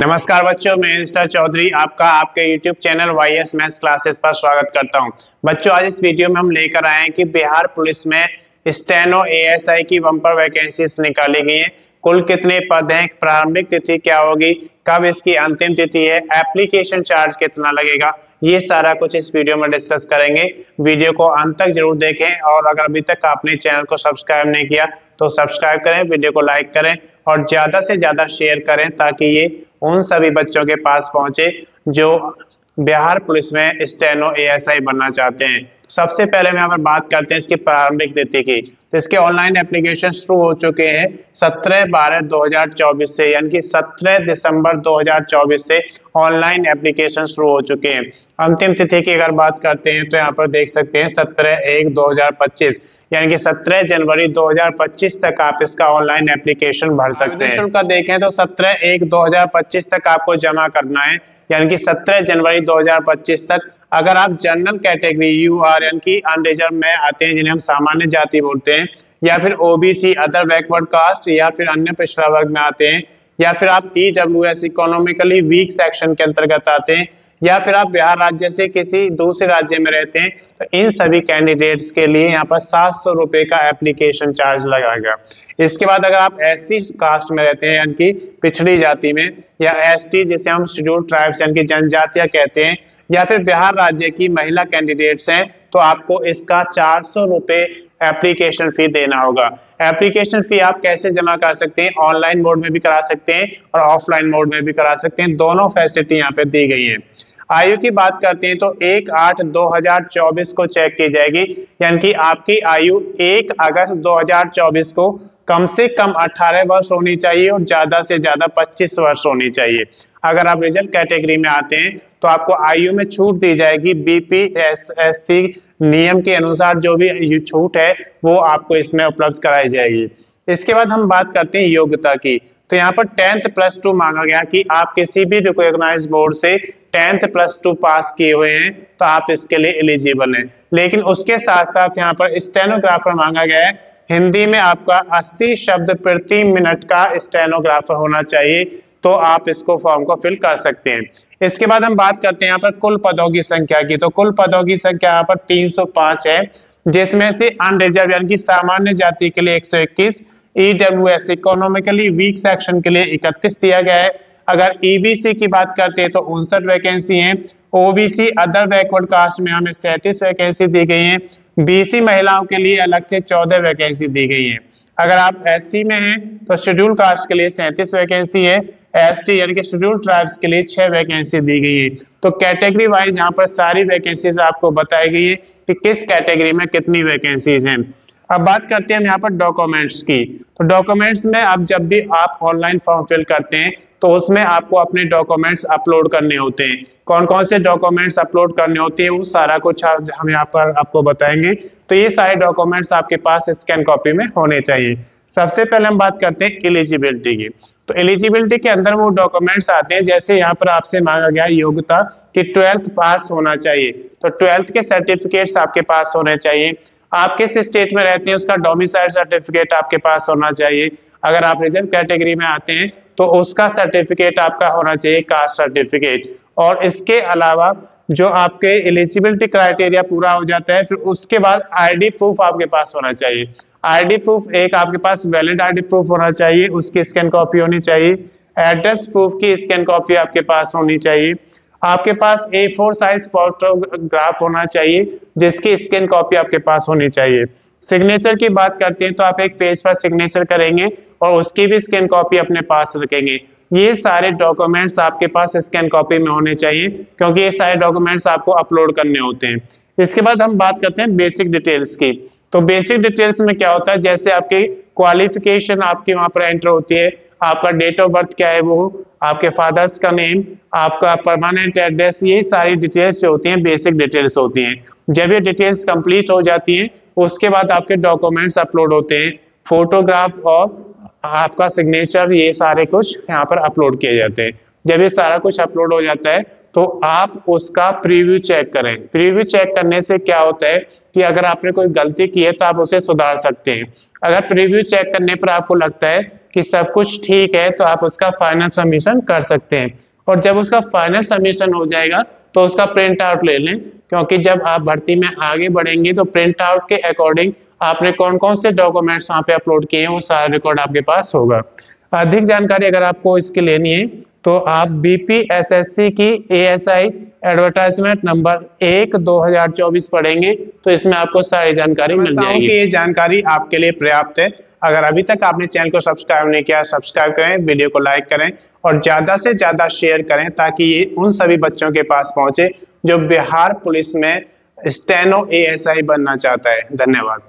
नमस्कार बच्चों, मैं मिस्टर चौधरी आपका आपके YouTube channel YS maths classes पर स्वागत करता हूं। बच्चों, आज इस वीडियो में हम लेकर आए हैं कि बिहार पुलिस में स्टेनो ASI की बम्पर वैकेंसीज निकाली गई हैं। कुल कितने पद हैं, प्रारंभिक तिथि क्या होगी, कब इसकी अंतिम तिथि है, एप्लीकेशन चार्ज कितना लगेगा, ये सारा कुछ इस वीडियो में डिस्कस करेंगे। वीडियो को अंत तक जरूर देखें और अगर अभी तक आपने चैनल को सब्सक्राइब नहीं किया तो सब्सक्राइब करें, वीडियो को लाइक करें और ज्यादा से ज्यादा शेयर करें ताकि ये उन सभी बच्चों के पास पहुंचे जो बिहार पुलिस में स्टेनो ASI बनना चाहते हैं। सबसे पहले हम यहाँ पर बात करते हैं इसकी प्रारंभिक तिथि की। तो इसके ऑनलाइन एप्लीकेशन शुरू हो चुके हैं 17/12/2024 से, यानी कि 17 दिसंबर 2024 से ऑनलाइन एप्लीकेशन शुरू हो चुके हैं। अंतिम तिथि की अगर बात करते हैं तो यहाँ पर देख सकते हैं 17/1/2025, यानी कि 17 जनवरी 2025 तक आप इसका ऑनलाइन एप्लीकेशन भर सकते हैं। का देखें तो 17/1/2025 तक आपको जमा करना है, यानी कि 17 जनवरी 2025 तक। अगर आप जनरल कैटेगरी UR यानी कि अनरिजर्व में आते हैं, जिन्हें हम सामान्य जाति बोलते हैं, या फिर OBC अदर बैकवर्ड कास्ट या फिर अन्य पिछड़ा वर्ग में आते हैं, या फिर आप EWS इकोनॉमिकली वीक सेक्शन के अंतर्गत आते हैं, या फिर आप बिहार राज्य से किसी दूसरे राज्य में रहते हैं, तो इन सभी कैंडिडेट्स के लिए यहाँ पर 700 रुपए का एप्लीकेशन चार्ज लगेगा। इसके बाद अगर आप SC कास्ट में रहते हैं, यानी कि पिछड़ी जाति में, या ST जिसे हम शेड्यूल्ड ट्राइब्स यानी कि जनजातियां कहते हैं, या फिर बिहार राज्य की महिला कैंडिडेट्स हैं, तो आपको इसका 400 रुपए एप्लीकेशन फी देना होगा। एप्लीकेशन फी आप कैसे जमा कर सकते हैं? ऑनलाइन मोड में भी करा सकते हैं और ऑफलाइन मोड में भी करा सकते हैं, दोनों फैसिलिटी यहाँ पे दी गई है। आयु की बात करते हैं तो 1/8/2024 को चेक की जाएगी, यानी कि आपकी आयु 1 अगस्त 2024 को कम से कम 18 वर्ष होनी चाहिए और ज्यादा से ज्यादा 25 वर्ष होनी चाहिए। अगर आप रिजर्व कैटेगरी में आते हैं तो आपको आयु में छूट दी जाएगी। BPSC नियम के अनुसार जो भी छूट है वो आपको इसमें उपलब्ध कराई जाएगी। इसके बाद हम बात करते हैं योग्यता की। तो यहाँ पर 10th +2 मांगा गया कि आप किसी भी रिकॉग्नाइज्ड बोर्ड से 10th +2 पास किए हुए हैं तो आप इसके लिए एलिजिबल हैं। लेकिन उसके साथ साथ यहाँ पर स्टेनोग्राफर मांगा गया है। हिंदी में आपका 80 शब्द प्रति मिनट का स्टेनोग्राफर होना चाहिए, तो आप इसको फॉर्म को फिल कर सकते हैं। इसके बाद हम बात करते हैं यहाँ पर कुल पदों की संख्या की। तो कुल पदों की संख्या यहाँ पर 305 है, जिसमें से अनरिजर्व यानी कि सामान्य जाति के लिए 121, EWS इकोनॉमिकली वीक सेक्शन के लिए 31 दिया गया है। अगर EBC की बात करते हैं तो 59 वैकेंसी हैं। OBC अदर बैकवर्ड कास्ट में हमें 37 वैकेंसी दी गई हैं। BC महिलाओं के लिए अलग से 14 वैकेंसी दी गई है। अगर आप SC में हैं तो शेड्यूल कास्ट के लिए 37 वैकेंसी है। ST यानी कि शेड्यूल ट्राइब्स के लिए 6 वैकेंसी दी गई है। तो कैटेगरी वाइज यहाँ पर सारी वैकेंसीज आपको बताई गई है कि किस कैटेगरी में कितनी वैकेंसीज हैं। अब बात करते हैं हम यहाँ पर डॉक्यूमेंट्स की। तो डॉक्यूमेंट्स में अब जब भी आप ऑनलाइन फॉर्म फिल करते हैं तो उसमें आपको अपने डॉक्यूमेंट्स अपलोड करने होते हैं। कौन कौन से डॉक्यूमेंट्स अपलोड करने होते हैं वो सारा कुछ हम यहाँ पर आपको बताएंगे। तो ये सारे डॉक्यूमेंट्स आपके पास स्कैन कॉपी में होने चाहिए। सबसे पहले हम बात करते हैं एलिजिबिलिटी की। तो एलिजिबिलिटी के अंदर वो डॉक्यूमेंट्स आते हैं, जैसे यहाँ पर आपसे मांगा गया योग्यता कि 12th पास होना चाहिए, तो 12th के सर्टिफिकेट्स आपके पास होने चाहिए। आप किस स्टेट में रहते हैं उसका डोमिसाइल सर्टिफिकेट आपके पास होना चाहिए। अगर आप रिजर्व कैटेगरी में आते हैं तो उसका सर्टिफिकेट आपका होना चाहिए, कास्ट सर्टिफिकेट। और इसके अलावा जो आपके एलिजिबिलिटी क्राइटेरिया पूरा हो जाता है, फिर उसके बाद ID प्रूफ आपके पास होना चाहिए। ID प्रूफ एक आपके पास वैलिड ID प्रूफ होना चाहिए, उसकी स्कैन कॉपी होनी चाहिए। एड्रेस प्रूफ की स्कैन कॉपी आपके पास होनी चाहिए। आपके पास A4 साइज फोटोग्राफ होना चाहिए, जिसकी स्कैन कॉपी आपके पास होनी चाहिए। सिग्नेचर की बात करते हैं तो आप एक पेज पर सिग्नेचर करेंगे और उसकी भी स्कैन कॉपी अपने पास रखेंगे। ये सारे डॉक्यूमेंट्स आपके पास स्कैन कॉपी में होने चाहिए, क्योंकि ये सारे डॉक्यूमेंट्स आपको अपलोड करने होते हैं। इसके बाद हम बात करते हैं बेसिक डिटेल्स की। तो बेसिक डिटेल्स में क्या होता है, जैसे आपकी क्वालिफिकेशन आपकी वहां पर एंटर होती है, आपका डेट ऑफ बर्थ क्या है, वो आपके फादर्स का नेम, आपका परमानेंट एड्रेस, ये सारी डिटेल्स जो होती हैं बेसिक डिटेल्स होती हैं। जब ये डिटेल्स कंप्लीट हो जाती हैं उसके बाद आपके डॉक्यूमेंट्स अपलोड होते हैं, फोटोग्राफ और आपका सिग्नेचर, ये सारे कुछ यहाँ पर अपलोड किए जाते हैं। जब ये सारा कुछ अपलोड हो जाता है तो आप उसका प्रीव्यू चेक करें। प्रीव्यू चेक करने से क्या होता है कि अगर आपने कोई गलती की है तो आप उसे सुधार सकते हैं। अगर प्रीव्यू चेक करने पर आपको लगता है कि सब कुछ ठीक है तो आप उसका फाइनल सबमिशन कर सकते हैं। और जब उसका फाइनल सबमिशन हो जाएगा तो उसका प्रिंट आउट ले लें, क्योंकि जब आप भर्ती में आगे बढ़ेंगे तो प्रिंट आउट के अकॉर्डिंग आपने कौन कौन से डॉक्यूमेंट्स वहाँ पे अपलोड किए हैं वो सारा रिकॉर्ड आपके पास होगा। अधिक जानकारी अगर आपको इसकी लेनी है तो आप बीपीएसएससी की एएसआई एडवर्टाइजमेंट नंबर 1/2024 पढ़ेंगे तो इसमें आपको सारी जानकारी मिल जाएगी। ये जानकारी आपके लिए पर्याप्त है। अगर अभी तक आपने चैनल को सब्सक्राइब नहीं किया, सब्सक्राइब करें, वीडियो को लाइक करें और ज्यादा से ज्यादा शेयर करें ताकि ये उन सभी बच्चों के पास पहुंचे जो बिहार पुलिस में स्टेनो एएसआई बनना चाहता है। धन्यवाद।